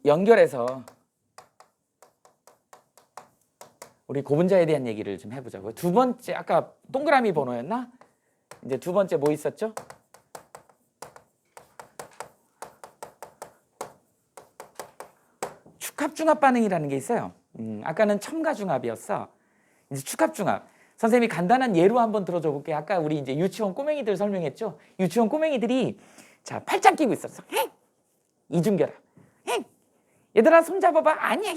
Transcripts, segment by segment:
연결해서 우리 고분자에 대한 얘기를 좀 해보자고요. 두 번째 아까 동그라미 번호였나? 이제 두 번째 뭐 있었죠? 축합중합 반응이라는 게 있어요. 아까는 첨가중합이었어. 이제 축합중합. 선생님이 간단한 예로 한번 들어줘 볼게요. 아까 우리 이제 유치원 꼬맹이들 설명했죠? 유치원 꼬맹이들이 자 팔짱 끼고 있었어. 이중결합. 얘들아 손 잡아봐. 아니야.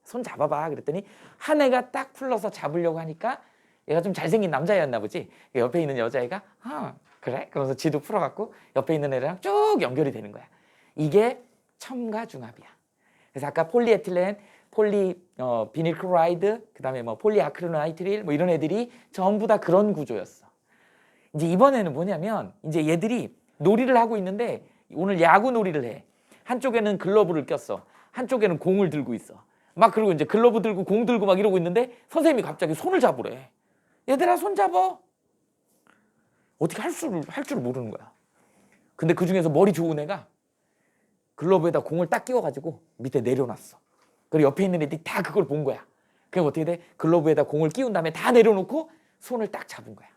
손 잡아봐. 그랬더니 한 애가 딱 풀러서 잡으려고 하니까 얘가 좀 잘생긴 남자였나 보지. 옆에 있는 여자애가 그래? 그러면서 지도 풀어갖고 옆에 있는 애랑 쭉 연결이 되는 거야. 이게 첨가중합이야. 그래서 아까 폴리에틸렌, 비닐클로라이드, 그다음에 뭐 폴리아크릴로나이트릴 뭐 이런 애들이 전부 다 그런 구조였어. 이제 이번에는 뭐냐면 이제 얘들이 놀이를 하고 있는데 오늘 야구 놀이를 해. 한쪽에는 글러브를 꼈어. 한쪽에는 공을 들고 있어. 막 그리고 이제 글러브 들고 공 들고 막 이러고 있는데 선생님이 갑자기 손을 잡으래. 얘들아 손 잡아. 어떻게 할 줄 모르는 거야. 근데 그 중에서 머리 좋은 애가 글러브에다 공을 딱 끼워가지고 밑에 내려놨어. 그리고 옆에 있는 애들이 다 그걸 본 거야. 그럼 어떻게 돼? 글러브에다 공을 끼운 다음에 다 내려놓고 손을 딱 잡은 거야.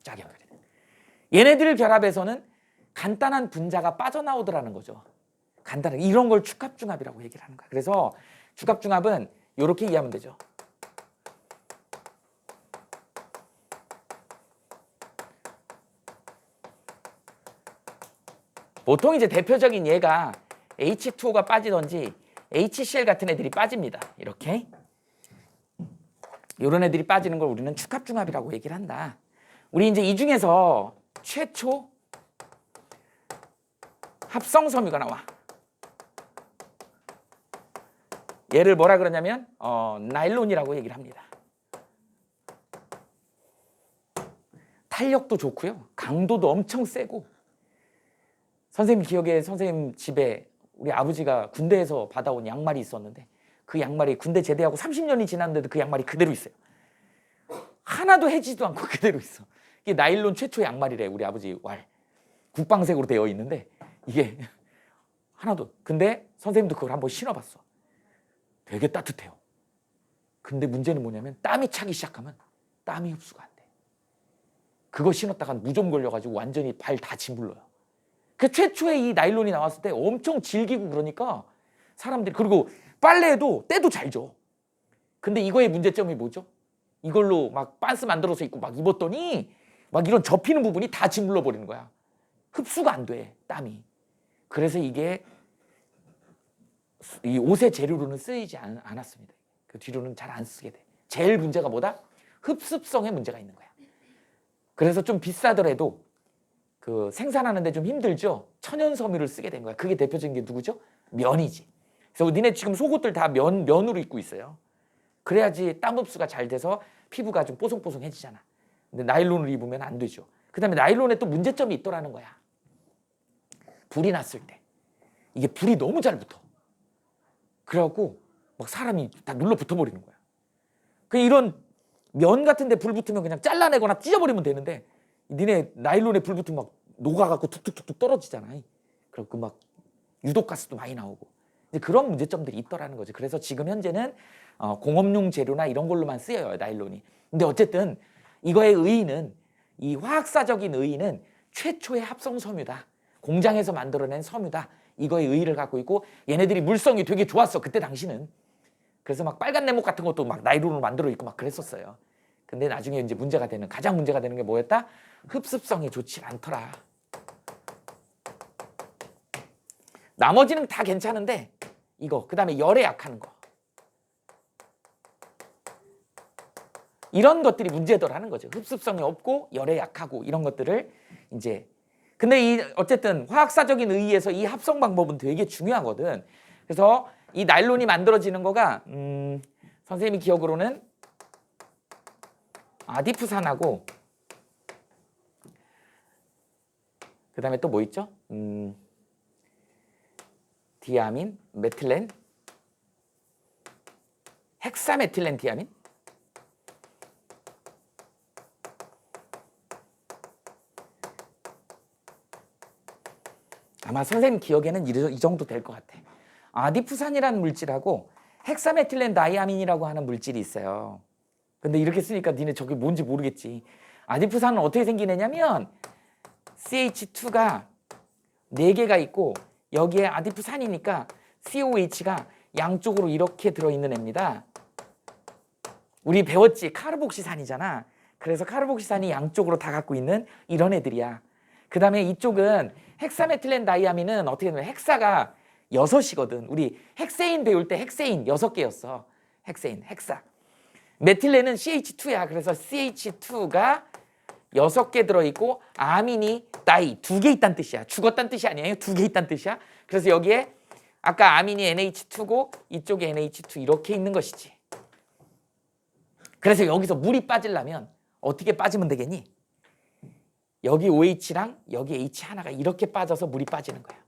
쫙 연결해. 얘네들 결합에서는 간단한 분자가 빠져나오더라는 거죠. 간단한 이런 걸 축합중합이라고 얘기를 하는 거야. 그래서 축합중합은 이렇게 이해하면 되죠. 보통 이제 대표적인 예가 H2O가 빠지든지 HCl 같은 애들이 빠집니다. 이렇게 이런 애들이 빠지는 걸 우리는 축합중합이라고 얘기를 한다. 우리 이제 이 중에서 최초 합성 섬유가 나와. 얘를 뭐라 그러냐면 나일론이라고 얘기를 합니다. 탄력도 좋고요. 강도도 엄청 세고. 선생님 기억에 선생님 집에 우리 아버지가 군대에서 받아온 양말이 있었는데 그 양말이 군대 제대하고 30년이 지났는데도 그 양말이 그대로 있어요. 하나도 해지도 않고 그대로 있어. 이게 나일론 최초의 양말이래. 우리 아버지 왈. 국방색으로 되어 있는데 이게 하나도. 근데 선생님도 그걸 한번 신어봤어. 되게 따뜻해요. 근데 문제는 뭐냐면 땀이 차기 시작하면 땀이 흡수가 안 돼. 그거 신었다가 무좀 걸려가지고 완전히 발 다 짓물러요. 그 최초에 이 나일론이 나왔을 때 엄청 질기고 그러니까 사람들이 그리고 빨래에도 때도 잘 줘. 근데 이거의 문제점이 뭐죠? 이걸로 막 빤스 만들어서 입고 막 입었더니 막 이런 접히는 부분이 다 짓물러 버리는 거야. 흡수가 안 돼, 땀이. 그래서 이게 이 옷의 재료로는 쓰이지 않았습니다. 그 뒤로는 잘 안 쓰게 돼. 제일 문제가 뭐다? 흡습성에 문제가 있는 거야. 그래서 좀 비싸더라도 그 생산하는데 좀 힘들죠. 천연 섬유를 쓰게 된 거야. 그게 대표적인 게 누구죠? 면이지. 그래서 니네 지금 속옷들 다 면으로 입고 있어요. 그래야지 땀 흡수가 잘 돼서 피부가 좀 뽀송뽀송해지잖아. 근데 나일론을 입으면 안 되죠. 그다음에 나일론에 또 문제점이 있더라는 거야. 불이 났을 때 이게 불이 너무 잘 붙어. 그래갖고 막 사람이 다 눌러 붙어버리는 거야. 그 이런 면 같은데 불 붙으면 그냥 잘라내거나 찢어버리면 되는데 니네 나일론에 불 붙으면 막 녹아갖고 툭툭툭툭 떨어지잖아. 그래갖고 막 유독가스도 많이 나오고 이제 그런 문제점들이 있더라는 거지. 그래서 지금 현재는 공업용 재료나 이런 걸로만 쓰여요, 나일론이. 근데 어쨌든 이거의 의의는 이 화학사적인 의의는 최초의 합성 섬유다. 공장에서 만들어낸 섬유다. 이거의 의의를 갖고 있고 얘네들이 물성이 되게 좋았어. 그때 당시는. 그래서 막 빨간 내목 같은 것도 막 나일론으로 만들어 있고 막 그랬었어요. 근데 나중에 이제 가장 문제가 되는 게 뭐였다? 흡습성이 좋지 않더라. 나머지는 다 괜찮은데 이거 그다음에 열에 약한 거. 이런 것들이 문제더라는 거죠. 흡습성이 없고 열에 약하고 이런 것들을 이제 근데 어쨌든 화학사적인 의의에서 이 합성 방법은 되게 중요하거든. 그래서 이 나일론이 만들어지는 거가 선생님이 기억으로는 아디프산하고 그다음에 또 뭐 있죠? 디아민, 메틸렌, 헥사메틸렌 디아민. 아마 선생님 기억에는 이 정도 될 것 같아. 아디푸산이라는 물질하고 헥사메틸렌 다이아민이라고 하는 물질이 있어요. 근데 이렇게 쓰니까 니네 저게 뭔지 모르겠지. 아디푸산은 어떻게 생기느냐면 CH2가 4개가 있고 여기에 아디푸산이니까 COH가 양쪽으로 이렇게 들어있는 애입니다. 우리 배웠지? 카르복시산이잖아. 그래서 카르복시산이 양쪽으로 다 갖고 있는 이런 애들이야. 그 다음에 이쪽은 헥사메틸렌 다이아민은 어떻게 되냐면 헥사가 6이거든. 우리 헥세인 배울 때 헥세인 6개였어. 헥세인, 헥사. 메틸렌은 CH2야. 그래서 CH2가 6개 들어있고 아민이 다이 2개 있다는 뜻이야. 죽었다는 뜻이 아니에요. 2개 있다는 뜻이야. 그래서 여기에 아까 아민이 NH2고 이쪽에 NH2 이렇게 있는 것이지. 그래서 여기서 물이 빠지려면 어떻게 빠지면 되겠니? 여기 OH랑 여기 H 하나가 이렇게 빠져서 물이 빠지는 거야.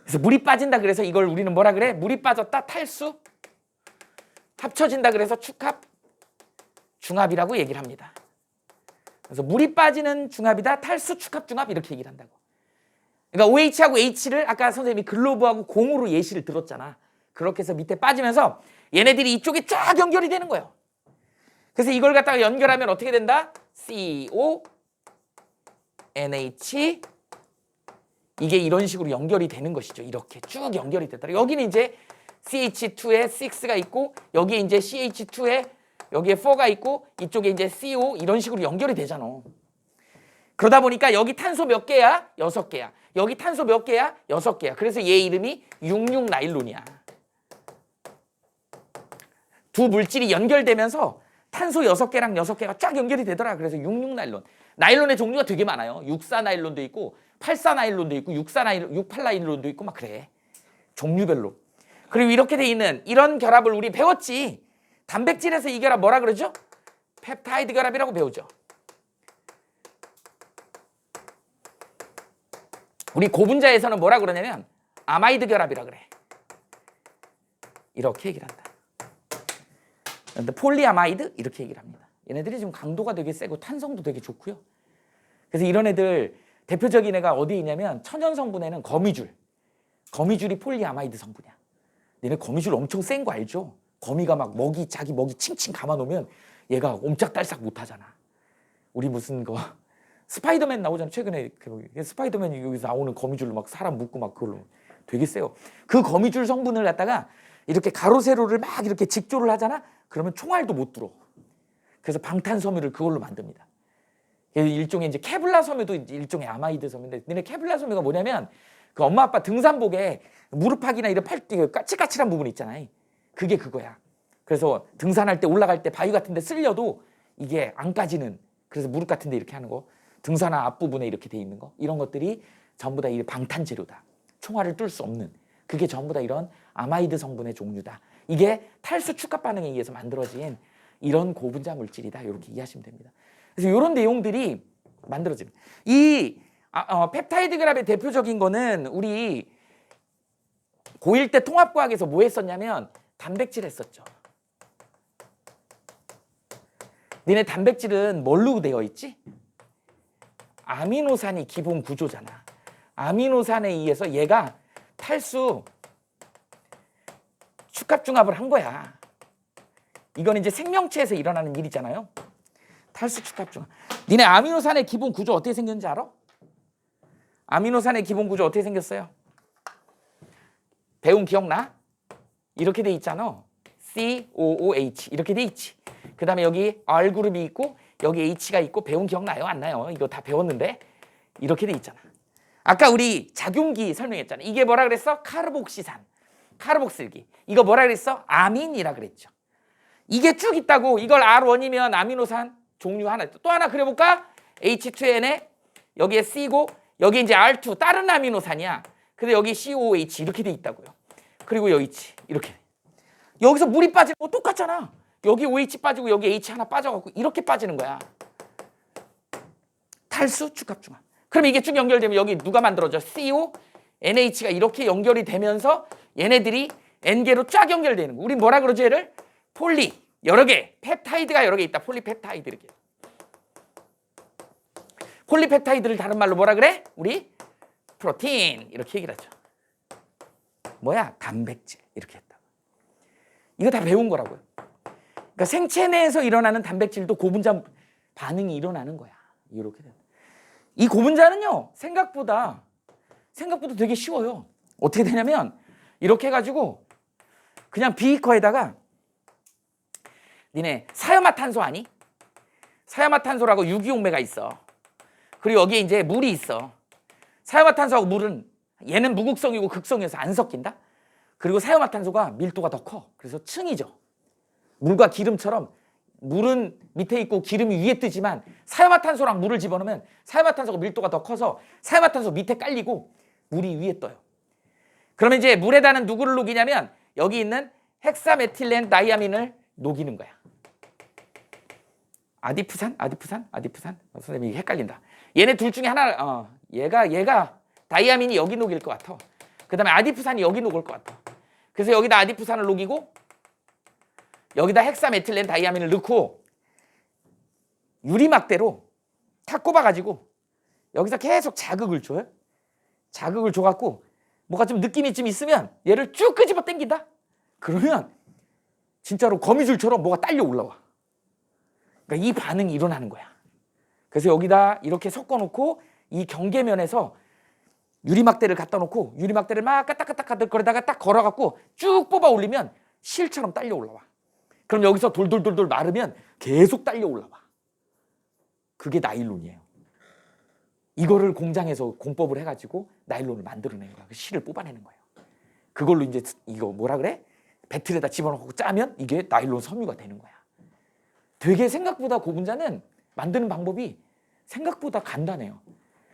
그래서 물이 빠진다 그래서 이걸 우리는 뭐라 그래? 물이 빠졌다 탈수 합쳐진다 그래서 축합 중합이라고 얘기를 합니다. 그래서 물이 빠지는 중합이다 탈수 축합 중합 이렇게 얘기를 한다고. 그러니까 OH하고 H를 아까 선생님이 글로브하고 공으로 예시를 들었잖아. 그렇게 해서 밑에 빠지면서 얘네들이 이쪽에 쫙 연결이 되는 거예요. 그래서 이걸 갖다가 연결하면 어떻게 된다? CO, NH 이게 이런 식으로 연결이 되는 것이죠. 이렇게 쭉 연결이 됐다. 여기는 이제 CH2에 6가 있고 여기에 이제 CH2에 여기에 4가 있고 이쪽에 이제 CO 이런 식으로 연결이 되잖아. 그러다 보니까 여기 탄소 몇 개야? 6개야. 여기 탄소 몇 개야? 6개야. 그래서 얘 이름이 66나일론이야. 두 물질이 연결되면서 탄소 6개랑 6개가 쫙 연결이 되더라. 그래서 66나일론. 나일론의 종류가 되게 많아요. 64나일론도 있고 84나일론도 있고 68나일론도 있고 막 그래. 종류별로. 그리고 이렇게 돼 있는 이런 결합을 우리 배웠지. 단백질에서 이 결합 뭐라 그러죠? 펩타이드 결합이라고 배우죠. 우리 고분자에서는 뭐라 그러냐면 아마이드 결합이라 그래. 이렇게 얘기를 한다. 근데 폴리아마이드 이렇게 얘기를 합니다. 얘네들이 지금 강도가 되게 세고 탄성도 되게 좋고요. 그래서 이런 애들 대표적인 애가 어디에 있냐면 천연 성분에는 거미줄이 폴리아마이드 성분이야. 얘네 거미줄 엄청 센 거 알죠? 거미가 막 자기 먹이 칭칭 감아놓으면 얘가 옴짝달싹 못하잖아. 우리 무슨 스파이더맨 나오잖아. 최근에 스파이더맨이 여기서 나오는 거미줄로 막 사람 묶고 막 그걸로 되게 세요. 그 거미줄 성분을 갖다가 이렇게 가로 세로를 막 이렇게 직조를 하잖아. 그러면 총알도 못 들어. 그래서 방탄섬유를 그걸로 만듭니다. 일종의 이제 케블라 섬유도 일종의 아마이드 섬유인데, 근데 케블라 섬유가 뭐냐면 그 엄마 아빠 등산복에 무릎팍이나 이런 까칠까칠한 부분 있잖아요. 그게 그거야. 그래서 등산할 때 올라갈 때 바위 같은 데 쓸려도 이게 안 까지는, 그래서 무릎 같은 데 이렇게 하는 거, 등산화 앞부분에 이렇게 돼 있는 거, 이런 것들이 전부 다 이 방탄 재료다. 총알을 뚫을 수 없는. 그게 전부 다 이런 아마이드 성분의 종류다. 이게 탈수 축합 반응에 의해서 만들어진 이런 고분자 물질이다. 이렇게 이해하시면 됩니다. 그래서 이런 내용들이 만들어집니다. 이 펩타이드 결합의 대표적인 거는 우리 고1 때 통합과학에서 뭐 했었냐면 단백질 했었죠. 니네 단백질은 뭘로 되어 있지? 아미노산이 기본 구조잖아. 아미노산에 의해서 얘가 탈수 축합중합을 한 거야. 이건 이제 생명체에서 일어나는 일이잖아요. 탈수 축합중합. 니네 아미노산의 기본 구조 어떻게 생겼는지 알아? 아미노산의 기본 구조 어떻게 생겼어요? 배운 기억나? 이렇게 돼 있잖아. COOH 이렇게 돼 있지. 그 다음에 여기 R그룹이 있고 여기 H가 있고, 배운 기억나요? 안 나요? 이거 다 배웠는데 이렇게 돼 있잖아. 아까 우리 작용기 설명했잖아. 이게 뭐라 그랬어? 카르복시산, 카르복실기. 이거 뭐라 그랬어? 아민이라 그랬죠. 이게 쭉 있다고. 이걸 R1이면 아미노산 종류 하나. 또 하나 그려볼까? H2N에 여기에 C고 여기 이제 R2 다른 아미노산이야. 근데 여기 COH 이렇게 돼 있다고요. 그리고 여기 H 이렇게. 여기서 물이 빠지는 거 똑같잖아. 여기 OH 빠지고 여기 H 하나 빠져갖고 이렇게 빠지는 거야. 탈수 축합중합. 그럼 이게 쭉 연결되면 여기 누가 만들어져? CO, NH가 이렇게 연결이 되면서 얘네들이 N개로 쫙 연결되는 거. 우리 뭐라 그러죠? 얘를 폴리 여러 개, 펩타이드가 여러 개 있다. 폴리펩타이드 이렇게. 폴리펩타이드를 다른 말로 뭐라 그래? 우리 프로틴 이렇게 얘기를 하죠. 뭐야? 단백질 이렇게 했다. 이거 다 배운 거라고요. 그러니까 생체 내에서 일어나는 단백질도 고분자 반응이 일어나는 거야. 이렇게 된다. 이 고분자는요 생각보다 되게 쉬워요. 어떻게 되냐면 이렇게 해가지고 그냥 비커에다가 니네 사야마탄소 아니? 사야마탄소라고 유기용매가 있어. 그리고 여기에 이제 물이 있어. 사야마탄소하고 물은 얘는 무극성이고 극성이어서 안 섞인다. 그리고 사야마탄소가 밀도가 더 커. 그래서 층이죠. 물과 기름처럼 물은 밑에 있고 기름이 위에 뜨지만 사야마탄소랑 물을 집어넣으면 사야마탄소가 밀도가 더 커서 사야마탄소 밑에 깔리고 물이 위에 떠요. 그러면 이제 물에다는 누구를 녹이냐면 여기 있는 헥사메틸렌 다이아민을 녹이는 거야. 아디프산? 선생님이 헷갈린다. 얘네 둘 중에 하나, 얘가 다이아민이 여기 녹일 것 같아. 그 다음에 아디프산이 여기 녹을 것 같아. 그래서 여기다 아디프산을 녹이고 여기다 헥사메틸렌 다이아민을 넣고 유리막대로 탁 꼽아가지고 여기서 계속 자극을 줘요. 자극을 줘갖고 뭐가 좀 느낌이 좀 있으면 얘를 쭉 끄집어 당긴다? 그러면 진짜로 거미줄처럼 뭐가 딸려 올라와. 그러니까 이 반응이 일어나는 거야. 그래서 여기다 이렇게 섞어놓고 이 경계면에서 유리막대를 갖다 놓고 유리막대를 막 까딱까딱 거리다가 딱 걸어갖고 쭉 뽑아 올리면 실처럼 딸려 올라와. 그럼 여기서 돌돌돌돌 마르면 계속 딸려 올라와. 그게 나일론이에요. 이거를 공장에서 공법을 해가지고 나일론을 만들어낸 거야. 실을 뽑아내는 거예요. 그걸로 이제 이거 뭐라 그래? 배틀에다 집어넣고 짜면 이게 나일론 섬유가 되는 거야. 되게 생각보다 고분자는 만드는 방법이 생각보다 간단해요.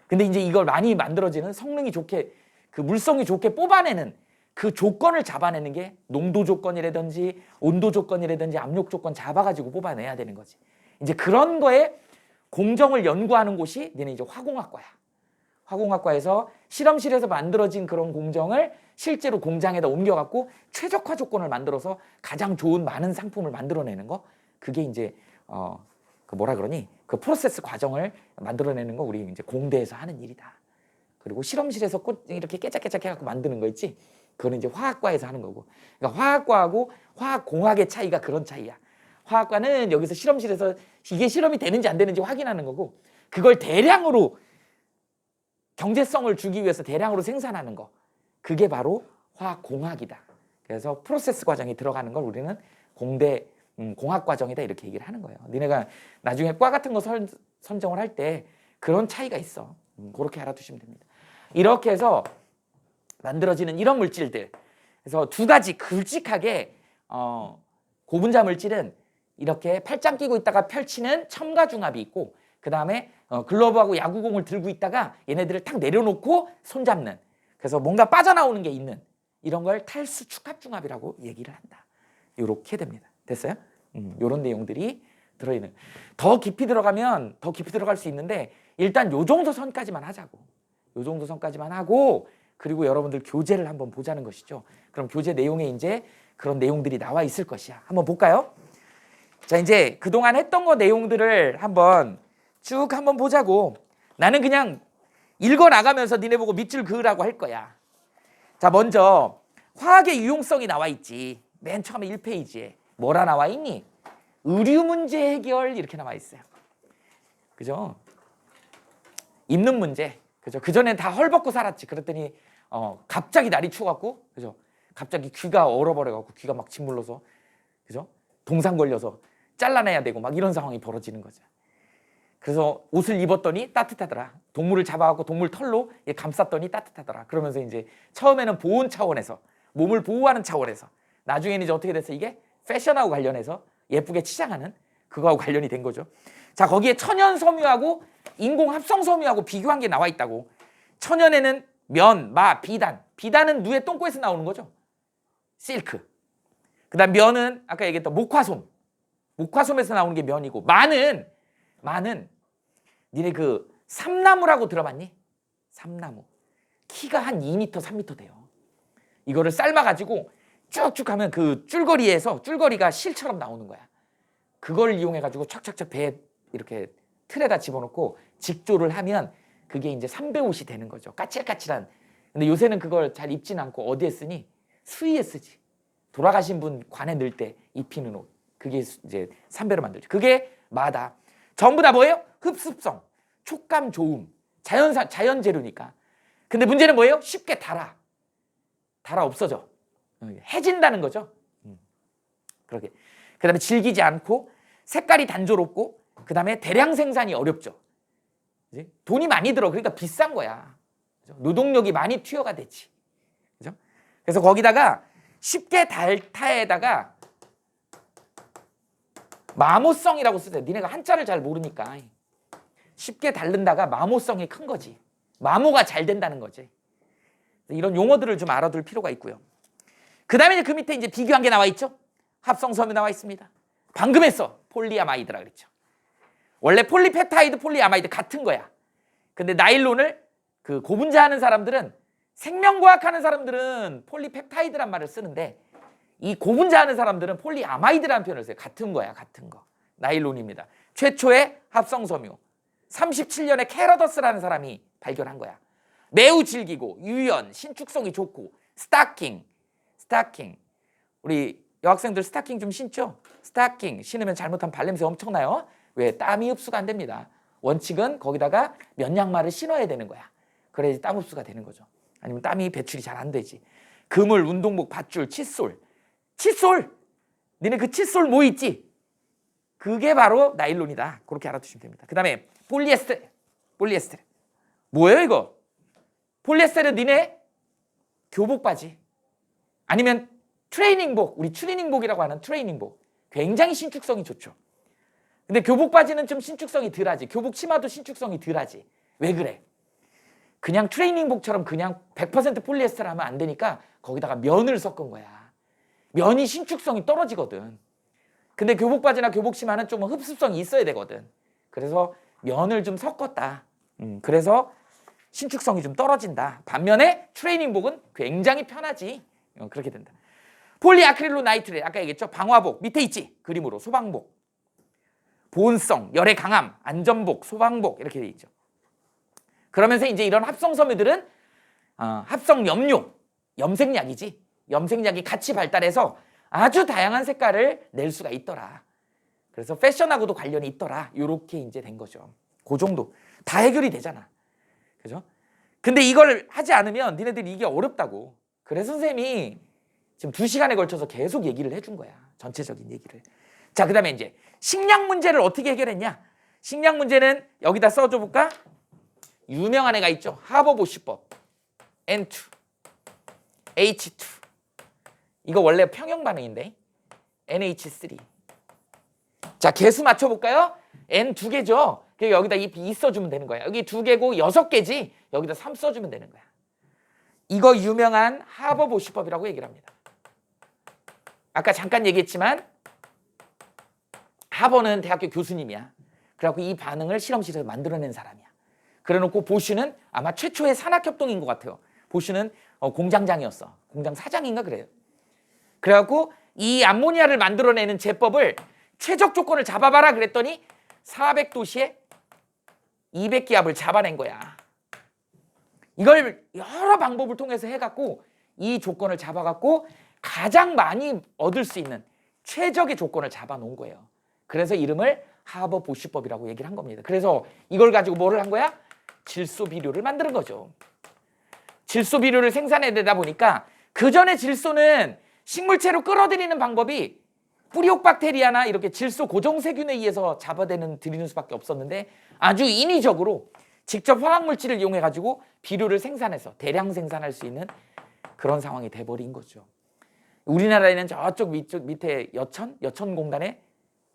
근데 이제 이걸 많이 만들어지는 성능이 좋게 그 물성이 좋게 뽑아내는 그 조건을 잡아내는 게 농도 조건이라든지 온도 조건이라든지 압력 조건 잡아가지고 뽑아내야 되는 거지. 이제 그런 거에 공정을 연구하는 곳이 니네 이제 화공학과야. 화공학과에서 실험실에서 만들어진 그런 공정을 실제로 공장에다 옮겨갖고 최적화 조건을 만들어서 가장 좋은 많은 상품을 만들어내는 거. 그게 이제 그 뭐라 그러니 그 프로세스 과정을 만들어내는 거 우리 이제 공대에서 하는 일이다. 그리고 실험실에서 꼭 이렇게 깨작깨작 해갖고 만드는 거 있지. 그거는 이제 화학과에서 하는 거고. 그러니까 화학과하고 화학공학의 차이가 그런 차이야. 화학과는 여기서 실험실에서 이게 실험이 되는지 안 되는지 확인하는 거고, 그걸 대량으로 경제성을 주기 위해서 대량으로 생산하는 거, 그게 바로 화학공학이다. 그래서 프로세스 과정이 들어가는 걸 우리는 공대 공학 과정이다 이렇게 얘기를 하는 거예요. 니네가 나중에 과 같은 거 선정을 할 때 그런 차이가 있어. 그렇게 알아두시면 됩니다. 이렇게 해서 만들어지는 이런 물질들. 그래서 두 가지 굵직하게 고분자 물질은 이렇게 팔짱 끼고 있다가 펼치는 첨가중압이 있고, 그 다음에 글러브하고 야구공을 들고 있다가 얘네들을 탁 내려놓고 손잡는, 그래서 뭔가 빠져나오는 게 있는 이런 걸 탈수 축합중압이라고 얘기를 한다. 이렇게 됩니다. 됐어요? 이런 내용들이 들어있는. 더 깊이 들어가면 더 깊이 들어갈 수 있는데 일단 요 정도 선까지만 하자고. 요 정도 선까지만 하고, 그리고 여러분들 교재를 한번 보자는 것이죠. 그럼 교재 내용에 이제 그런 내용들이 나와 있을 것이야. 한번 볼까요? 자, 이제 그동안 했던 거 내용들을 한번 쭉 한번 보자고. 나는 그냥 읽어 나가면서 니네 보고 밑줄 그으라고 할 거야. 자, 먼저 화학의 유용성이 나와 있지. 맨 처음에 1페이지에 뭐라 나와 있니? 의류 문제 해결 이렇게 나와 있어요. 그죠? 입는 문제. 그죠? 그전엔 다 헐벗고 살았지. 그랬더니 갑자기 날이 추워갖고, 그죠? 갑자기 귀가 얼어버려갖고 귀가 막 짓물러서, 그죠? 동상 걸려서 잘라내야 되고 막 이런 상황이 벌어지는 거죠. 그래서 옷을 입었더니 따뜻하더라. 동물을 잡아갖고 동물 털로 감쌌더니 따뜻하더라. 그러면서 이제 처음에는 보온 차원에서, 몸을 보호하는 차원에서, 나중에는 이제 어떻게 됐어? 이게 패션하고 관련해서 예쁘게 치장하는 그거하고 관련이 된 거죠. 자, 거기에 천연 섬유하고 인공 합성 섬유하고 비교한 게 나와 있다고. 천연에는 면, 마, 비단. 비단은 누에 똥꼬에서 나오는 거죠. 실크. 그다음 면은 아까 얘기했던 목화솜. 목화솜에서 나오는 게 면이고, 마는 니네 그 삼나무라고 들어봤니? 삼나무. 키가 한 2m, 3m 돼요. 이거를 삶아가지고 쭉쭉 하면 그 줄거리가 실처럼 나오는 거야. 그걸 이용해가지고 착착착 배에 이렇게 틀에다 집어넣고 직조를 하면 그게 이제 삼배옷이 되는 거죠. 까칠까칠한. 근데 요새는 그걸 잘 입진 않고 어디에 쓰니? 수의에 쓰지. 돌아가신 분 관에 넣을 때 입히는 옷. 그게 이제 삼배로 만들죠. 그게 마다. 전부 다 뭐예요? 흡습성, 촉감 좋음, 자연 재료니까. 근데 문제는 뭐예요? 쉽게 달아 없어져. 해진다는 거죠. 그러게. 그다음에 질기지 않고 색깔이 단조롭고 그다음에 대량 생산이 어렵죠. 그치? 돈이 많이 들어. 그러니까 비싼 거야. 그죠? 노동력이 많이 투여가 되지. 그죠? 그래서 거기다가 쉽게 닳다에다가 마모성이라고 쓰세요. 니네가 한자를 잘 모르니까. 쉽게 닳는다가 마모성이 큰 거지. 마모가 잘 된다는 거지. 이런 용어들을 좀 알아둘 필요가 있고요. 그 다음에 그 밑에 이제 비교한 게 나와 있죠. 합성섬유 나와 있습니다. 방금 했어. 폴리아마이드라 그랬죠. 원래 폴리페타이드, 폴리아마이드 같은 거야. 근데 나일론을 그 고분자하는 사람들은, 생명과학 하는 사람들은 폴리펩타이드란 말을 쓰는데 이 고분자하는 사람들은 폴리아마이드라는 표현을 써요. 같은 거야, 같은 거. 나일론입니다. 최초의 합성섬유. 37년에 캐러더스라는 사람이 발견한 거야. 매우 질기고 유연, 신축성이 좋고 스타킹. 우리 여학생들 스타킹 좀 신죠? 스타킹 신으면 잘못하면 발냄새 엄청나요. 왜? 땀이 흡수가 안 됩니다. 원칙은 거기다가 면 양말을 신어야 되는 거야. 그래야지 땀 흡수가 되는 거죠. 아니면 땀이 배출이 잘 안 되지. 그물, 운동복, 밧줄, 칫솔. 니네 그 칫솔 뭐 있지? 그게 바로 나일론이다. 그렇게 알아두시면 됩니다. 그 다음에 폴리에스테르. 뭐예요 이거? 폴리에스테르 니네 교복 바지. 아니면 트레이닝복. 우리 트레이닝복이라고 하는 트레이닝복. 굉장히 신축성이 좋죠. 근데 교복 바지는 좀 신축성이 덜하지. 교복 치마도 신축성이 덜하지. 왜 그래? 그냥 트레이닝복처럼 그냥 100% 폴리에스테르 하면 안 되니까 거기다가 면을 섞은 거야. 면이 신축성이 떨어지거든. 근데 교복 바지나 교복 치마는 좀 흡습성이 있어야 되거든. 그래서 면을 좀 섞었다. 그래서 신축성이 좀 떨어진다. 반면에 트레이닝복은 굉장히 편하지. 그렇게 된다. 폴리아크릴로 나이트레 아까 얘기했죠. 방화복 밑에 있지. 그림으로 소방복. 보온성, 열에 강함, 안전복, 소방복 이렇게 돼 있죠. 그러면서 이제 이런 합성섬유들은 합성 염료, 염색약이지. 염색약이 같이 발달해서 아주 다양한 색깔을 낼 수가 있더라. 그래서 패션하고도 관련이 있더라. 이렇게 이제 된 거죠. 그 정도 다 해결이 되잖아. 그죠? 근데 이걸 하지 않으면 니네들이 이게 어렵다고. 그래서 선생님이 지금 2시간에 걸쳐서 계속 얘기를 해준 거야. 전체적인 얘기를. 자, 그 다음에 이제 식량 문제를 어떻게 해결했냐? 식량 문제는 여기다 써줘 볼까? 유명한 애가 있죠. 하버보시법. N2, H2. 이거 원래 평형 반응인데 NH3. 자, 개수 맞춰볼까요? N 2개죠. 여기다 2 써주면 되는 거야. 여기 2개고 6개지. 여기다 3 써주면 되는 거야. 이거 유명한 하버보시법이라고 얘기를 합니다. 아까 잠깐 얘기했지만 하버는 대학교 교수님이야. 그래갖고 이 반응을 실험실에서 만들어낸 사람이야. 그래놓고 보쉬는 아마 최초의 산학협동인 것 같아요. 보쉬는 공장장이었어. 공장 사장인가 그래요. 그래갖고 이 암모니아를 만들어내는 제법을 최적 조건을 잡아봐라 그랬더니 400도씨에 200기압을 잡아낸 거야. 이걸 여러 방법을 통해서 해갖고 이 조건을 잡아갖고 가장 많이 얻을 수 있는 최적의 조건을 잡아놓은 거예요. 그래서 이름을 하버보시법이라고 얘기를 한 겁니다. 그래서 이걸 가지고 뭐를 한 거야? 질소비료를 만드는 거죠. 질소비료를 생산해내다 보니까 그 전에 질소는 식물체로 끌어들이는 방법이 뿌리옥박테리아나 이렇게 질소 고정세균에 의해서 드리는 수밖에 없었는데 아주 인위적으로 직접 화학물질을 이용해 가지고 비료를 생산해서 대량 생산할 수 있는 그런 상황이 돼버린 거죠. 우리나라에는 저쪽 밑에 여천공단의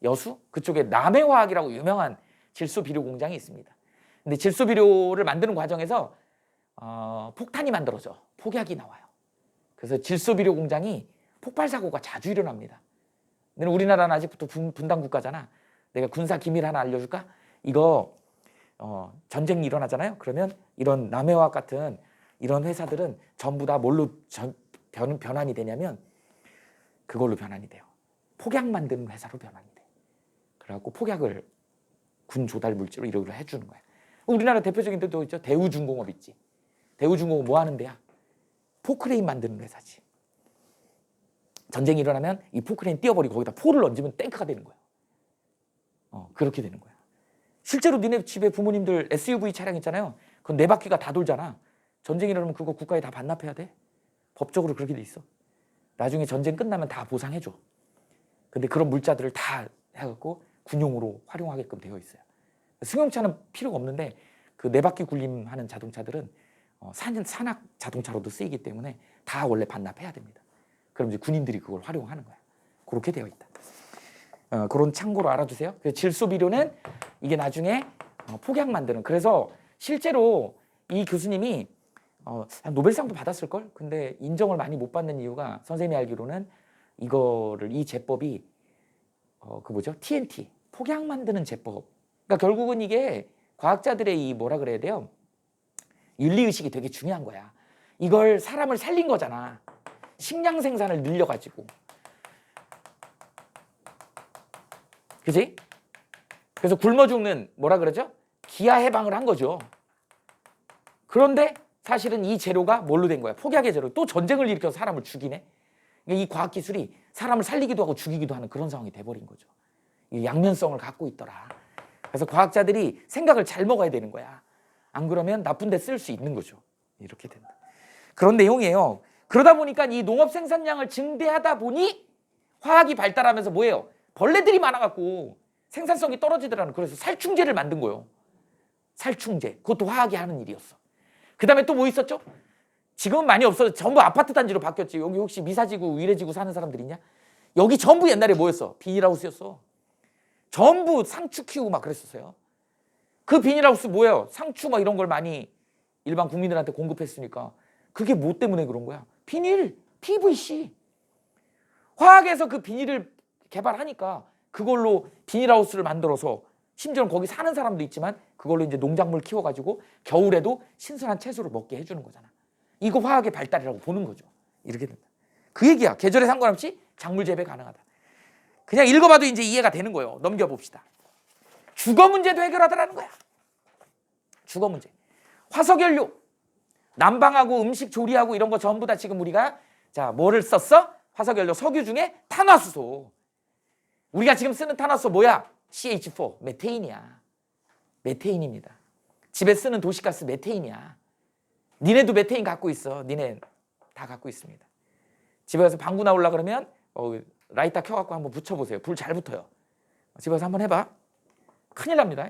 여수 그쪽에 남해화학이라고 유명한 질소비료 공장이 있습니다. 근데 질소비료를 만드는 과정에서 폭탄이 만들어져 폭약이 나와요. 그래서 질소비료 공장이 폭발 사고가 자주 일어납니다. 근데 우리나라는 아직부터 분단 국가잖아. 내가 군사 기밀 하나 알려줄까? 이거 전쟁이 일어나잖아요. 그러면 이런 남해화학 같은 이런 회사들은 전부 다 뭘로 변환이 되냐면 그걸로 변환이 돼요. 폭약 만드는 회사로 변환이 돼. 그래갖고 폭약을 군 조달 물질로 이러기로 해주는 거야. 우리나라 대표적인 데도 있죠. 대우중공업 있지. 대우중공업 뭐 하는 데야? 포크레인 만드는 회사지. 전쟁이 일어나면 이 포크레인 띄워버리고 거기다 포를 얹으면 탱크가 되는 거야. 그렇게 되는 거야. 실제로 니네 집에 부모님들 SUV 차량 있잖아요. 그건 4바퀴가 다 돌잖아. 전쟁이 일어나면 그거 국가에 다 반납해야 돼. 법적으로 그렇게 돼 있어. 나중에 전쟁 끝나면 다 보상해줘. 근데 그런 물자들을 다 해갖고 군용으로 활용하게끔 되어 있어요. 승용차는 필요가 없는데 그 4바퀴 굴림하는 자동차들은 산악 자동차로도 쓰이기 때문에 다 원래 반납해야 됩니다. 그럼 이제 군인들이 그걸 활용하는 거야. 그렇게 되어 있다. 그런 참고로 알아두세요. 질소비료는 이게 나중에 폭약 만드는. 그래서 실제로 이 교수님이 노벨상도 받았을걸? 근데 인정을 많이 못 받는 이유가 선생님이 알기로는 이 제법이 그 뭐죠? TNT, 폭약 만드는 제법. 그러니까 결국은 이게 과학자들의 이 뭐라 그래야 돼요? 윤리의식이 되게 중요한 거야. 이걸 사람을 살린 거잖아. 식량 생산을 늘려가지고. 그지? 그래서 굶어 죽는 뭐라 그러죠? 기아 해방을 한 거죠. 그런데 사실은 이 재료가 뭘로 된 거야? 폭약의 재료. 또 전쟁을 일으켜서 사람을 죽이네. 이 과학기술이 사람을 살리기도 하고 죽이기도 하는 그런 상황이 돼버린 거죠. 이 양면성을 갖고 있더라. 그래서 과학자들이 생각을 잘 먹어야 되는 거야. 안 그러면 나쁜 데 쓸 수 있는 거죠. 이렇게 된다. 그런 내용이에요. 그러다 보니까 이 농업 생산량을 증대하다 보니 화학이 발달하면서 뭐예요? 벌레들이 많아갖고 생산성이 떨어지더라는. 그래서 살충제를 만든 거예요. 살충제. 그것도 화학이 하는 일이었어. 그 다음에 또 뭐 있었죠? 지금은 많이 없어서 전부 아파트 단지로 바뀌었지. 여기 혹시 미사지구, 위례지구 사는 사람들 있냐? 여기 전부 옛날에 뭐였어? 비닐하우스였어. 전부 상추 키우고 막 그랬었어요. 그 비닐하우스 뭐예요? 상추 막 이런 걸 많이 일반 국민들한테 공급했으니까. 그게 뭐 때문에 그런 거야? 비닐, PVC. 화학에서 그 비닐을 개발하니까 그걸로 비닐하우스를 만들어서 심지어는 거기 사는 사람도 있지만 그걸로 이제 농작물 키워가지고 겨울에도 신선한 채소를 먹게 해주는 거잖아. 이거 화학의 발달이라고 보는 거죠. 이렇게 된다. 그 얘기야. 계절에 상관없이 작물 재배 가능하다. 그냥 읽어봐도 이제 이해가 되는 거예요. 넘겨봅시다. 주거 문제도 해결하더라는 거야. 주거 문제. 화석연료. 난방하고 음식 조리하고 이런 거 전부 다 지금 우리가 자 뭐를 썼어? 화석연료 석유 중에 탄화수소. 우리가 지금 쓰는 탄화수소 뭐야? CH4 메테인이야. 메테인입니다. 집에 쓰는 도시가스 메테인이야. 니네도 메테인 갖고 있어. 니네 다 갖고 있습니다. 집에 가서 방구 나오려고 그러면 라이터 켜갖고 한번 붙여보세요. 불 잘 붙어요. 집에 가서 한번 해봐. 큰일 납니다.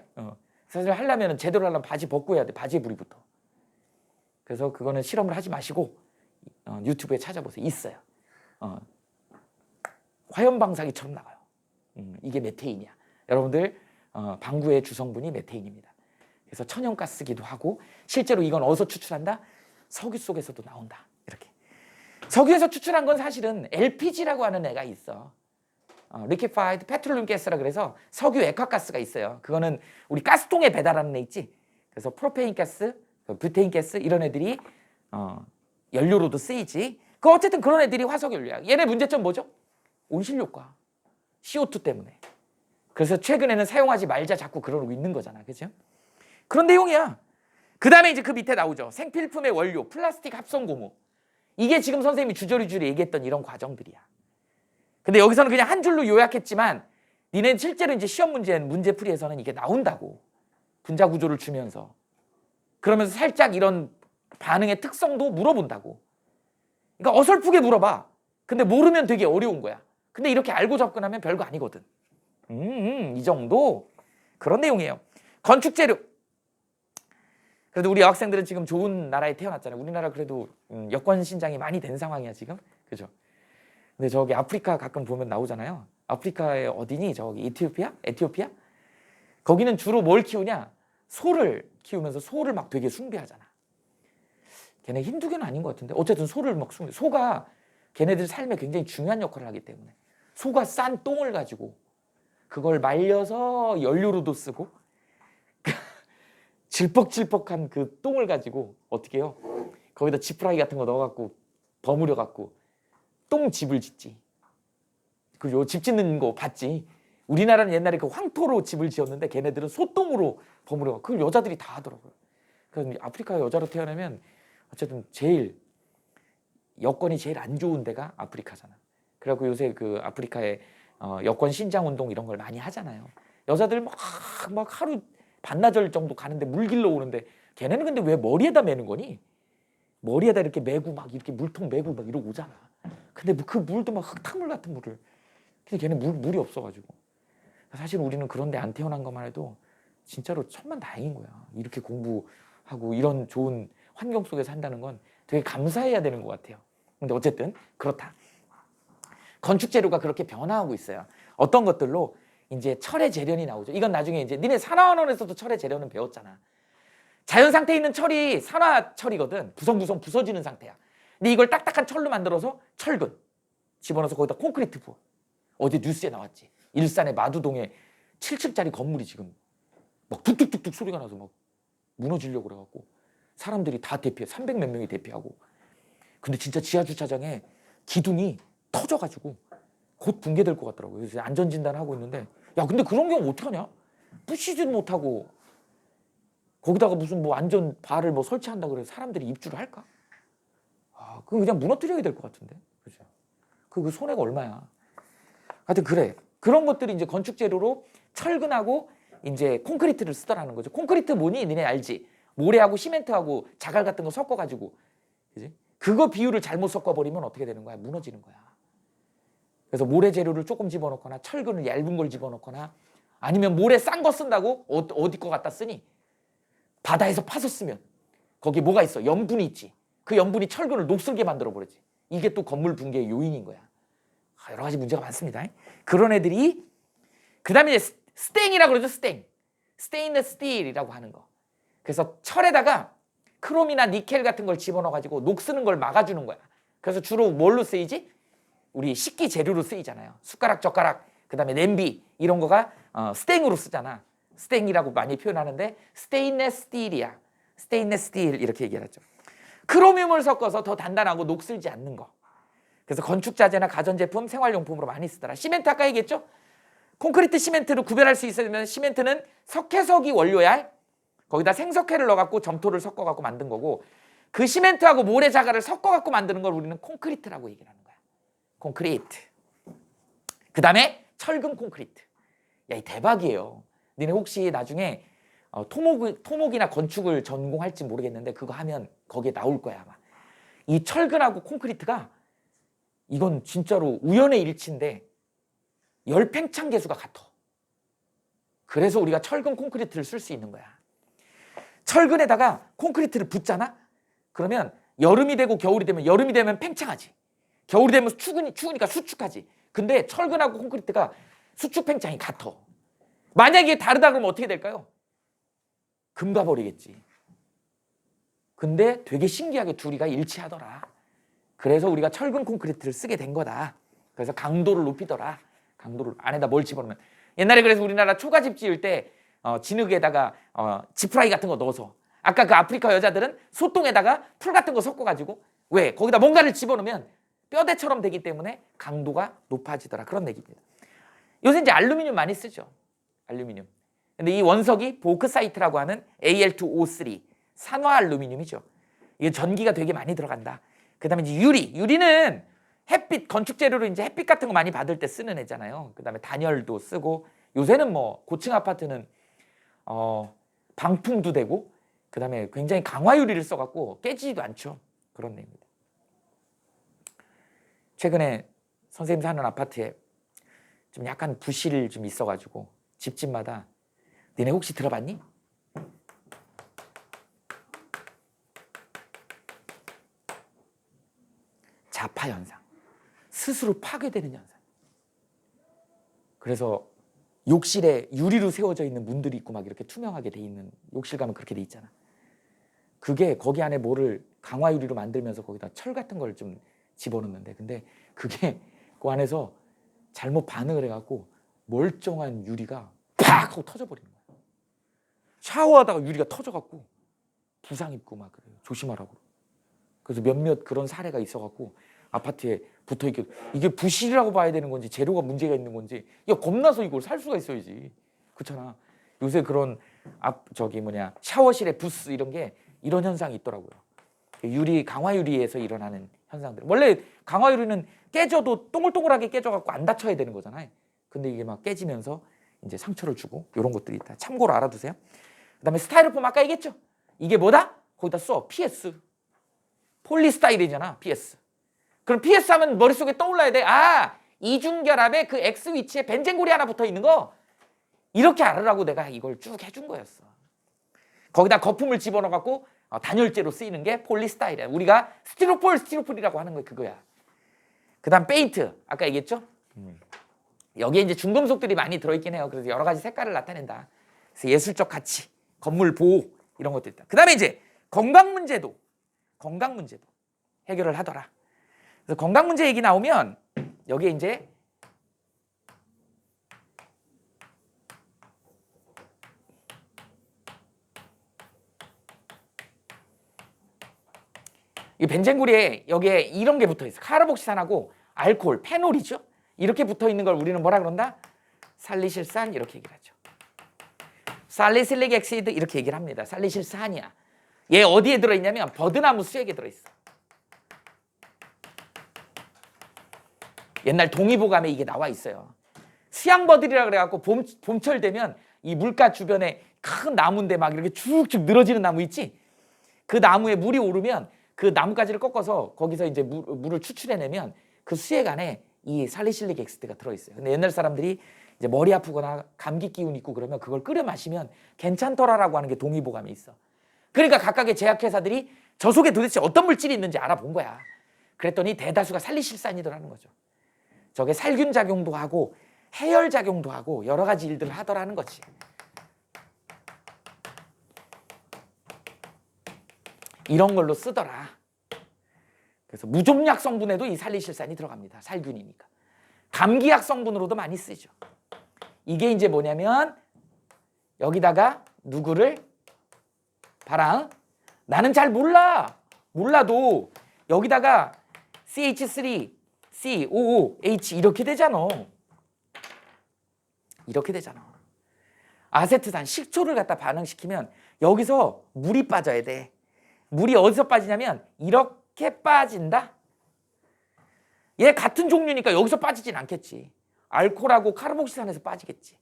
사실 하려면 제대로 하려면 바지 벗고 해야 돼. 바지에 불이 붙어. 그래서 그거는 실험을 하지 마시고 유튜브에 찾아보세요. 있어요. 화염방사기처럼 나와요. 이게 메테인이야. 여러분들 방구의 주성분이 메테인입니다. 그래서 천연가스기도 하고 실제로 이건 어디서 추출한다? 석유 속에서도 나온다. 이렇게. 석유에서 추출한 건 사실은 LPG라고 하는 애가 있어. Liquefied Petroleum Gas라 그래서 석유 액화가스가 있어요. 그거는 우리 가스통에 배달하는 애 있지. 그래서 프로페인 가스, 뷰테인 가스 이런 애들이 연료로도 쓰이지. 그 어쨌든 그런 애들이 화석연료야. 얘네 문제점 뭐죠? 온실효과. CO2 때문에. 그래서 최근에는 사용하지 말자 자꾸 그러고 있는 거잖아. 그죠? 그런 내용이야. 그 다음에 이제 그 밑에 나오죠. 생필품의 원료, 플라스틱 합성고무. 이게 지금 선생님이 주저리주리 얘기했던 이런 과정들이야. 근데 여기서는 그냥 한 줄로 요약했지만 니네는 실제로 이제 시험 문제풀이에서는 이게 나온다고. 분자 구조를 주면서. 그러면서 살짝 이런 반응의 특성도 물어본다고. 그러니까 어설프게 물어봐. 근데 모르면 되게 어려운 거야. 근데 이렇게 알고 접근하면 별거 아니거든. 이 정도? 그런 내용이에요. 건축재료. 그래도 우리 여학생들은 지금 좋은 나라에 태어났잖아요. 우리나라 그래도 여권 신장이 많이 된 상황이야 지금. 그죠? 근데 저기 아프리카 가끔 보면 나오잖아요. 아프리카의 어디니? 저기 에티오피아? 거기는 주로 뭘 키우냐? 소를 키우면서 소를 막 되게 숭배하잖아. 걔네 힌두교는 아닌 것 같은데 어쨌든 소를 막 숭배. 소가 걔네들 삶에 굉장히 중요한 역할을 하기 때문에 소가 싼 똥을 가지고 그걸 말려서 연료로도 쓰고 질퍽질퍽한 그 똥을 가지고 어떻게 해요? 거기다 지푸라기 같은 거 넣어갖고 버무려갖고 똥집을 짓지. 그죠? 집 짓는 거 봤지? 우리나라는 옛날에 그 황토로 집을 지었는데 걔네들은 소똥으로 버무려. 그걸 여자들이 다 하더라고요. 그래서 아프리카 여자로 태어나면 어쨌든 제일 여건이 제일 안 좋은 데가 아프리카잖아. 그래갖고 요새 그 아프리카에 여권 신장 운동 이런 걸 많이 하잖아요. 여자들 막 하루 반나절 정도 가는데 물 길러 오는데 걔네는 근데 왜 머리에다 매는 거니? 머리에다 이렇게 메고 막 이렇게 물통 메고 막 이러고 오잖아. 근데 그 물도 막 흙탕물 같은 물을. 근데 걔는 물이 없어가지고. 사실 우리는 그런 데 안 태어난 것만 해도 진짜로 천만다행인 거야. 이렇게 공부하고 이런 좋은 환경 속에서 한다는 건 되게 감사해야 되는 것 같아요. 근데 어쨌든 그렇다. 건축 재료가 그렇게 변화하고 있어요. 어떤 것들로 이제 철의 재련이 나오죠. 이건 나중에 이제 니네 산화원에서도 철의 재련은 배웠잖아. 자연 상태에 있는 철이 산화철이거든. 부성부성 부서지는 상태야. 근데 이걸 딱딱한 철로 만들어서 철근 집어넣어서 거기다 콘크리트 부어. 어제 뉴스에 나왔지. 일산의 마두동에 7층짜리 건물이 지금 막 뚝뚝뚝뚝 소리가 나서 막 무너지려고 그래갖고 사람들이 다 대피해. 300 몇 명이 대피하고. 근데 진짜 지하주차장에 기둥이 터져가지고 곧 붕괴될 것 같더라고요. 그래서 안전진단을 하고 있는데 야 근데 그런 경우 어떡하냐? 부시지도 못하고 거기다가 무슨 뭐 안전 바를 뭐 설치한다 그래서 사람들이 입주를 할까? 아, 그거 그냥 무너뜨려야 될 것 같은데. 그죠? 그 손해가 얼마야? 하여튼 그래. 그런 것들이 이제 건축 재료로 철근하고 이제 콘크리트를 쓰더라는 거죠. 콘크리트 뭐니? 니네 알지? 모래하고 시멘트하고 자갈 같은 거 섞어가지고, 그지? 그거 비율을 잘못 섞어버리면 어떻게 되는 거야? 무너지는 거야. 그래서 모래 재료를 조금 집어넣거나 철근을 얇은 걸 집어넣거나 아니면 모래 싼 거 쓴다고 어디 거 갖다 쓰니? 바다에서 파서 쓰면 거기 뭐가 있어? 염분이 있지. 그 염분이 철근을 녹슬게 만들어버리지. 이게 또 건물 붕괴의 요인인 거야. 여러 가지 문제가 많습니다. 그런 애들이 그 다음에 이제 스탱이라고 그러죠. 스테인리스 스틸이라고 하는 거. 그래서 철에다가 크롬이나 니켈 같은 걸 집어넣어가지고 녹쓰는 걸 막아주는 거야. 그래서 주로 뭘로 쓰이지? 우리 식기 재료로 쓰이잖아요. 숟가락, 젓가락, 그 다음에 냄비 이런 거가 스탱으로 쓰잖아. 스탱이라고 많이 표현하는데 스테인리스 스틸이야. 스테인리스 스틸 이렇게 얘기하죠. 크로뮴을 섞어서 더 단단하고 녹슬지 않는 거. 그래서 건축자재나 가전제품, 생활용품으로 많이 쓰더라. 시멘트 아까 얘기했죠? 콘크리트 시멘트를 구별할 수 있으면 시멘트는 석회석이 원료야. 거기다 생석회를 넣어갖고 점토를 섞어갖고 만든 거고 그 시멘트하고 모래 자갈을 섞어갖고 만드는 걸 우리는 콘크리트라고 얘기를 하는 거야. 콘크리트. 그 다음에 철근 콘크리트. 야, 이 대박이에요. 니네 혹시 나중에 토목이나 건축을 전공할지 모르겠는데 그거 하면 거기에 나올 거야 아마. 이 철근하고 콘크리트가 이건 진짜로 우연의 일치인데 열팽창 계수가 같아. 그래서 우리가 철근 콘크리트를 쓸 수 있는 거야. 철근에다가 콘크리트를 붓잖아? 그러면 여름이 되고 겨울이 되면 여름이 되면 팽창하지. 겨울이 되면 추우니까 수축하지. 근데 철근하고 콘크리트가 수축 팽창이 같아. 만약에 이게 다르다 그러면 어떻게 될까요? 금가버리겠지. 근데 되게 신기하게 둘이가 일치하더라. 그래서 우리가 철근 콘크리트를 쓰게 된 거다. 그래서 강도를 높이더라. 강도를 안에다 뭘 집어넣으면. 옛날에 그래서 우리나라 초가집 지을 때 진흙에다가 지프라이 같은 거 넣어서 아까 그 아프리카 여자들은 소똥에다가 풀 같은 거 섞어가지고 왜? 거기다 뭔가를 집어넣으면 뼈대처럼 되기 때문에 강도가 높아지더라. 그런 얘기입니다. 요새 이제 알루미늄 많이 쓰죠. 알루미늄. 근데 이 원석이 보크사이트라고 하는 Al2O3 산화 알루미늄이죠. 이게 전기가 되게 많이 들어간다. 그다음에 이제 유리는 햇빛 건축 재료로 이제 햇빛 같은 거 많이 받을 때 쓰는 애잖아요. 그다음에 단열도 쓰고 요새는 뭐 고층 아파트는 방풍도 되고 그다음에 굉장히 강화 유리를 써갖고 깨지지도 않죠. 그런 애입니다. 최근에 선생님 사는 아파트에 좀 약간 부실이 좀 있어가지고 집집마다 니네 혹시 들어봤니? 자파 현상. 스스로 파괴되는 현상. 그래서 욕실에 유리로 세워져 있는 문들이 있고 막 이렇게 투명하게 돼 있는 욕실 가면 그렇게 돼 있잖아. 그게 거기 안에 뭐를 강화 유리로 만들면서 거기다 철 같은 걸 좀 집어넣는데 근데 그게 그 안에서 잘못 반응을 해갖고 멀쩡한 유리가 팍 하고 터져버리는 거야. 샤워하다가 유리가 터져갖고 부상 입고 막 그래요. 조심하라고. 그래서 몇몇 그런 사례가 있어갖고 아파트에 붙어 있게. 이게 부실이라고 봐야 되는 건지 재료가 문제가 있는 건지. 야, 겁나서 이걸 살 수가 있어야지. 그렇잖아. 요새 그런 샤워실에 부스 이런 게 이런 현상이 있더라고요. 유리 강화 유리에서 일어나는 현상들. 원래 강화 유리는 깨져도 동글동글하게 깨져갖고 안 다쳐야 되는 거잖아요. 근데 이게 막 깨지면서 이제 상처를 주고 이런 것들이 있다. 참고로 알아두세요. 그다음에 스타이로폼 아까 얘기했죠. 이게 뭐다? 거기다 써. PS. 폴리스타이렌이잖아. PS. 그럼 PS 하면 머릿속에 떠올라야 돼. 아, 이중결합에 그 X 위치에 벤젠골이 하나 붙어 있는 거. 이렇게 알으라고 내가 이걸 쭉 해준 거였어. 거기다 거품을 집어넣어갖고 단열재로 쓰이는 게 폴리스타이렌. 우리가 스티로폴이라고 하는 거 그거야. 그 다음 페인트. 아까 얘기했죠? 여기에 이제 중금속들이 많이 들어있긴 해요. 그래서 여러 가지 색깔을 나타낸다. 그래서 예술적 가치, 건물 보호 이런 것도 있다. 그 다음에 이제 건강 문제도 해결을 하더라. 그래서 건강 문제 얘기 나오면 여기에 이제 이 벤젠구리에 여기에 이런 게 붙어 있어. 카르복시산하고 알코올, 페놀이죠. 이렇게 붙어 있는 걸 우리는 뭐라 그런다? 살리실산 이렇게 얘기를 하죠. 살리실릭 엑시드 이렇게 얘기를 합니다. 살리실산이야. 얘 어디에 들어있냐면 버드나무 수액에 들어있어. 옛날 동의보감에 이게 나와 있어요. 수양버들이라 그래갖고 봄철 되면 이 물가 주변에 큰 나무인데 막 이렇게 쭉쭉 늘어지는 나무 있지? 그 나무에 물이 오르면 그 나뭇가지를 꺾어서 거기서 이제 물을 추출해내면 그 수액 안에 이 살리실릭 엑시드가 들어있어요. 근데 옛날 사람들이 이제 머리 아프거나 감기 기운 있고 그러면 그걸 끓여 마시면 괜찮더라라고 하는 게 동의보감에 있어. 그러니까 각각의 제약회사들이 저 속에 도대체 어떤 물질이 있는지 알아본 거야. 그랬더니 대다수가 살리실산이더라는 거죠. 저게 살균 작용도 하고 해열 작용도 하고 여러 가지 일들을 하더라는 거지. 이런 걸로 쓰더라. 그래서 무좀약 성분에도 이 살리실산이 들어갑니다. 살균이니까. 감기약 성분으로도 많이 쓰죠. 이게 이제 뭐냐면 여기다가 누구를 봐라. 나는 잘 몰라도 여기다가 CH3, COOH 이렇게 되잖아. 아세트산, 식초를 갖다 반응시키면 여기서 물이 빠져야 돼. 물이 어디서 빠지냐면 이렇게 빠진다. 얘 같은 종류니까 여기서 빠지진 않겠지. 알코올하고 카르복시산에서 빠지겠지.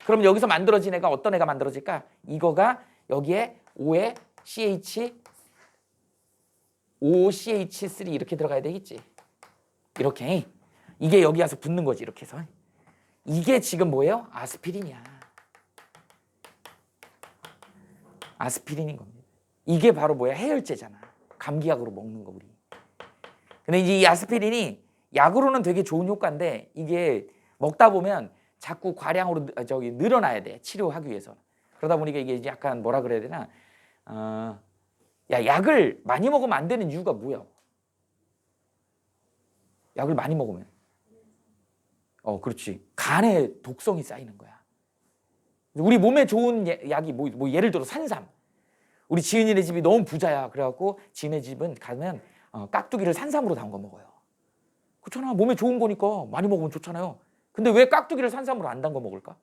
그럼 여기서 만들어진 애가 어떤 애가 만들어질까? 이거가 여기에 O에 OCH3 이렇게 들어가야 되겠지. 이렇게. 이게 여기 와서 붙는 거지. 이렇게 해서. 이게 지금 뭐예요? 아스피린이야. 아스피린인 겁니다. 이게 바로 뭐야? 해열제잖아. 감기약으로 먹는 거 우리. 근데 이제 이 아스피린이 약으로는 되게 좋은 효과인데 이게 먹다 보면 자꾸 과량으로 늘어나야 돼. 치료하기 위해서. 그러다 보니까 이게 약간 뭐라 그래야 되나? 약을 많이 먹으면 안 되는 이유가 뭐야? 약을 많이 먹으면. 그렇지. 간에 독성이 쌓이는 거야. 우리 몸에 좋은 약이 뭐 예를 들어 산삼. 우리 지은이네 집이 너무 부자야. 그래갖고 지은네 집은 가면 깍두기를 산삼으로 담가 먹어요. 그렇잖아. 몸에 좋은 거니까 많이 먹으면 좋잖아요. 근데 왜 깍두기를 산삼으로 안 담가 먹을까?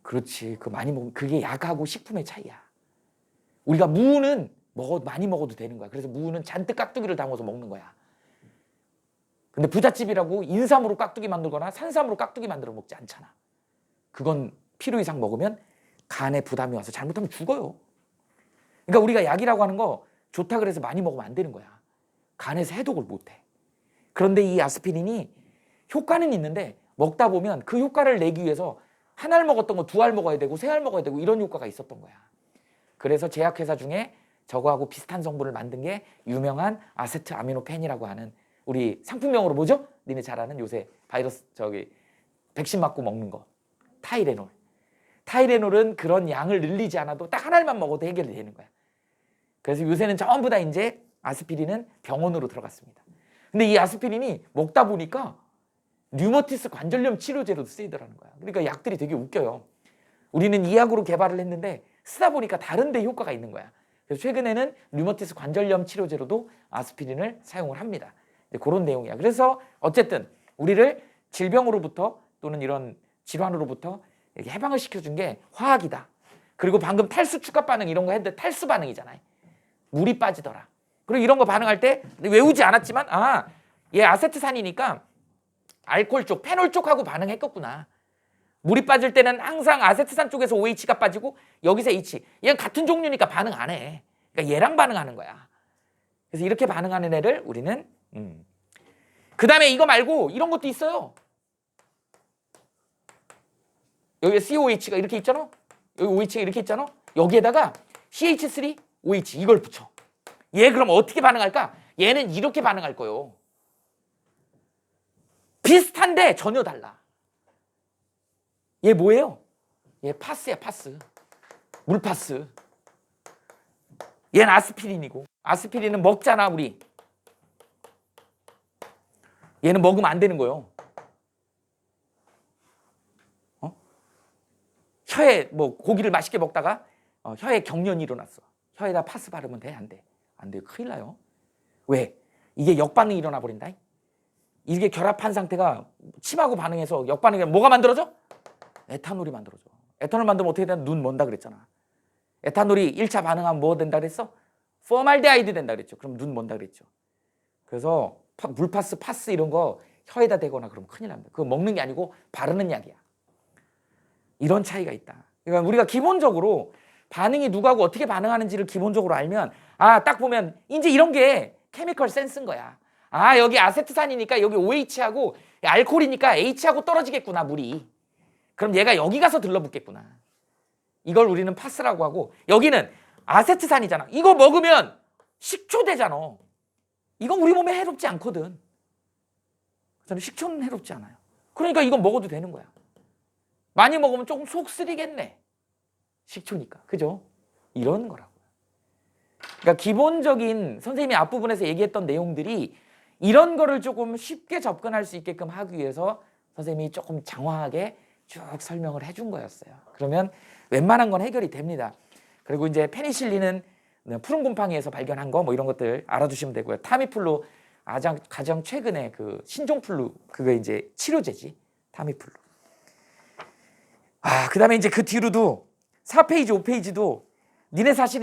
그렇지. 그 많이 먹으면 그게 약하고 식품의 차이야. 우리가 무는 많이 먹어도 되는 거야. 그래서 무는 잔뜩 깍두기를 담아서 먹는 거야. 근데 부잣집이라고 인삼으로 깍두기 만들거나 산삼으로 깍두기 만들어 먹지 않잖아. 그건 필요 이상 먹으면 간에 부담이 와서 잘못하면 죽어요. 그러니까 우리가 약이라고 하는 거 좋다 그래서 많이 먹으면 안 되는 거야. 간에서 해독을 못해. 그런데 이 아스피린이 효과는 있는데 먹다 보면 그 효과를 내기 위해서 한 알 먹었던 거 2알 먹어야 되고 3알 먹어야 되고 이런 효과가 있었던 거야. 그래서 제약회사 중에 저거하고 비슷한 성분을 만든 게 유명한 아세트아미노펜이라고 하는 우리 상품명으로 뭐죠? 니네 잘 아는 요새 바이러스 백신 맞고 먹는 거. 타이레놀. 타이레놀은 그런 양을 늘리지 않아도 딱 한 알만 먹어도 해결이 되는 거야. 그래서 요새는 전부 다 이제 아스피린은 병원으로 들어갔습니다. 근데 이 아스피린이 먹다 보니까 류머티스 관절염 치료제로도 쓰이더라는 거야. 그러니까 약들이 되게 웃겨요. 우리는 이 약으로 개발을 했는데 쓰다 보니까 다른 데 효과가 있는 거야. 그래서 최근에는 류마티스 관절염 치료제로도 아스피린을 사용을 합니다. 그런 내용이야. 그래서 어쨌든 우리를 질병으로부터 또는 이런 질환으로부터 이렇게 해방을 시켜준 게 화학이다. 그리고 방금 탈수 축합 반응 이런 거 했는데 탈수 반응이잖아요. 물이 빠지더라. 그리고 이런 거 반응할 때 외우지 않았지만 얘 아세트산이니까 알코올 쪽, 페놀 쪽하고 반응했겠구나. 물이 빠질 때는 항상 아세트산 쪽에서 OH가 빠지고 여기서 H. 얘는 같은 종류니까 반응 안 해. 그러니까 얘랑 반응하는 거야. 그래서 이렇게 반응하는 애를 우리는 그 다음에 이거 말고 이런 것도 있어요. 여기 COH가 이렇게 있잖아. 여기 OH가 이렇게 있잖아. 여기에다가 CH3, OH 이걸 붙여. 얘 그럼 어떻게 반응할까? 얘는 이렇게 반응할 거요. 비슷한데 전혀 달라. 얘 뭐예요? 얘 파스야, 파스. 물파스. 얘는 아스피린이고. 아스피린은 먹잖아, 우리. 얘는 먹으면 안 되는 거예요. 혀에 뭐 고기를 맛있게 먹다가 혀에 경련이 일어났어. 혀에다 파스 바르면 돼? 안 돼? 안 돼요. 큰일 나요. 왜? 이게 역반응이 일어나 버린다. 이게 결합한 상태가 침하고 반응해서 역반응이 뭐가 만들어져? 에탄올이 만들어져. 에탄올 만들면 어떻게 되나? 눈 먼다 그랬잖아. 에탄올이 1차 반응하면 뭐 된다 그랬어? 포말데하이드 된다 그랬죠. 그럼 눈 먼다 그랬죠. 그래서 물파스, 파스 이런 거 혀에다 대거나 그러면 큰일 납니다. 그거 먹는 게 아니고 바르는 약이야. 이런 차이가 있다. 그러니까 우리가 기본적으로 반응이 누구하고 어떻게 반응하는지를 기본적으로 알면 딱 보면 이제 이런 게 케미컬 센스인 거야. 여기 아세트산이니까 여기 OH하고 알코올이니까 H하고 떨어지겠구나, 물이. 그럼 얘가 여기 가서 들러붙겠구나. 이걸 우리는 파스라고 하고 여기는 아세트산이잖아. 이거 먹으면 식초 되잖아. 이건 우리 몸에 해롭지 않거든. 식초는 해롭지 않아요. 그러니까 이건 먹어도 되는 거야. 많이 먹으면 조금 속 쓰리겠네. 식초니까. 그죠? 이런 거라고. 그러니까 기본적인 선생님이 앞부분에서 얘기했던 내용들이 이런 거를 조금 쉽게 접근할 수 있게끔 하기 위해서 선생님이 조금 장황하게 쭉 설명을 해준 거였어요. 그러면 웬만한 건 해결이 됩니다. 그리고 이제 페니실린은 푸른 곰팡이에서 발견한 거 뭐 이런 것들 알아두시면 되고요. 타미플루 가장 최근에 그 신종플루 그게 이제 치료제지. 타미플루. 그다음에 이제 그 뒤로도 4페이지, 5페이지도 니네 사실